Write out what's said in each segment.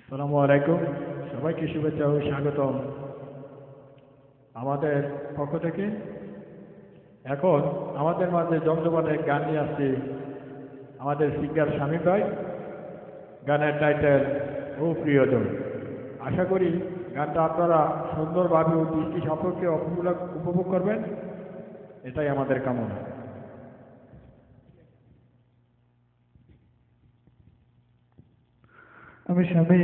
আসসালামু আলাইকুম, সবাইকে শুভেচ্ছা ও স্বাগতম আমাদের পক্ষ থেকে। এখন আমাদের মাঝে জমজমাট এক গান নিয়ে আসছে আমাদের সিঙ্গার শামীম ভাই। গানের টাইটেল ও প্রিয়জন। আশা করি গানটা আপনারা সুন্দরভাবে ও দৃষ্টি সম্পর্কে উপভোগ করবেন, এটাই আমাদের কামনা। আমি স্বামী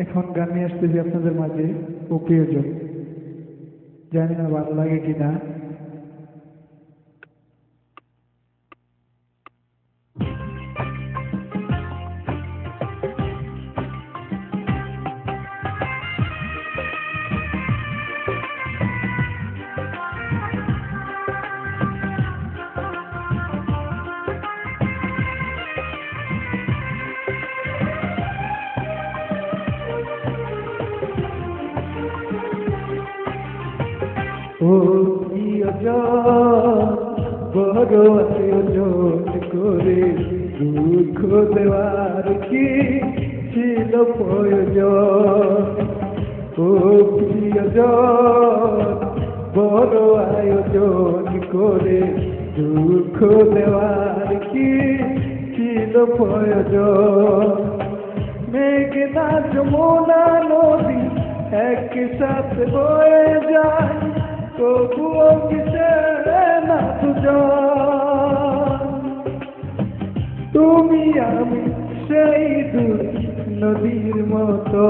এখন গান নিয়ে আসতেছি আপনাদের মাঝে ও প্রিয়জন। জানি না ভালো লাগে কিনা। ও প্রিয়জন বড় আয়োজন করে দুঃখ দেওয়ার কি ছিল প্রয়োজন। ও প্রিয়জন বড় আয়োজন করে দুঃখ দেওয়ার কি ছিল প্রয়োজন। মেঘনা যমুনা নদী একসাথে বয়ে যায়, তবুও কিসে না দুজন। তুমি আমি সেই দুই নদীর মতো।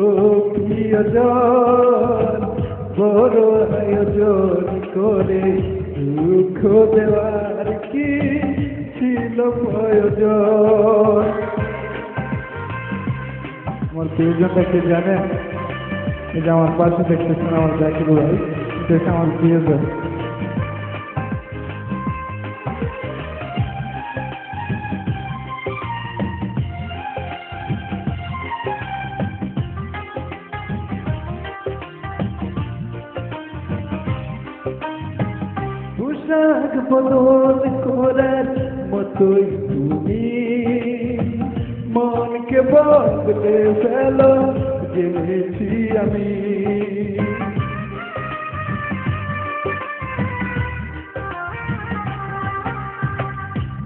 ও প্রিয়জন বড় আয়োজন করে দুঃখ দেওয়ার কি ছিল প্রয়োজন। আমার প্রিয়জনটা কে জানেন? এই যে আমার পাশে দেখতেছেন আমার জাকির ভাই, এটা আমার প্রিয়জন। পোশাক বদল করার মতোই তুমি মনকে বদলে ফেলো জেনেছি আমি।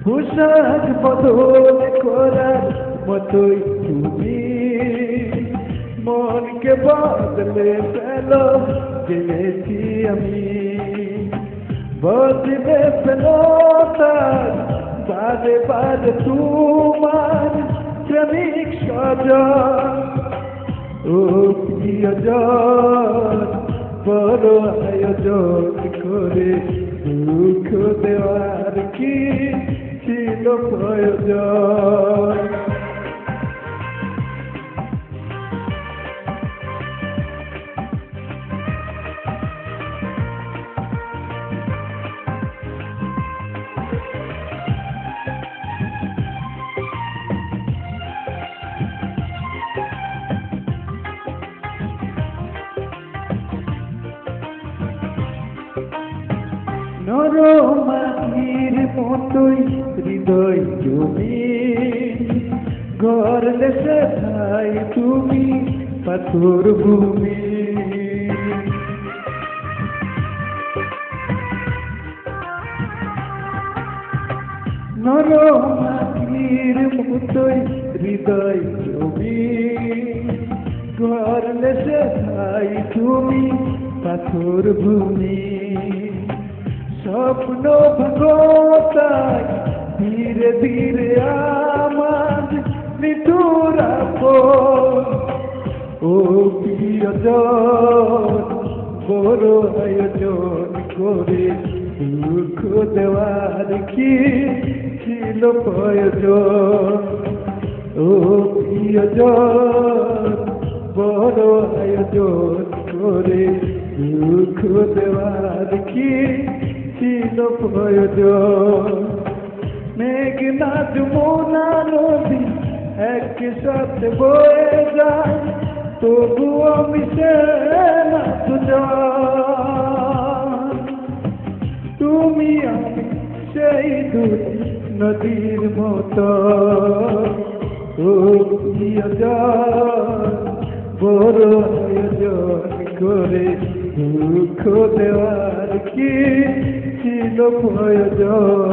পোশাক বদল করার মতোই তুমি মনকে বদলে ফেলো জেনেছি আমি। বদলে ফেলো তার বারে বারে তোমার প্রেমিক সজন। ও প্রিয়জন বড় আয়োজন করে দুঃখ দেওয়ার কি ছিল প্রয়োজন। নরমাটির মতোই হৃদয় তুমি ঘর দেশে ঠাই তুমি পাথর ভূমি। নরমাটির মতোই হৃদয় তুমি ঘর দেশে ঠাই তুমি পাথর ভূমি। স্বপ্ন ভাগতাই ধীরে ধীরে আমার মৃত্যুর আপন। ও প্রিয়জন বড় আয়োজন করে দুঃখ দেওয়ার কি ছিল প্রয়োজন। ও প্রিয়জন বড় আয়োজন করে দুঃখ দেওয়ার কি ছিল প্রয়োজন। মেঘনা যমুনা নদী একসাথে বয়ে যায়, তবুও মিশে না দুজন। তুমি আমি সেই দুই নদীর মতো। ও প্রিয়জন বড় আয়োজন করে দুঃখ দেওয়ার কি ছিল প্রয়োজন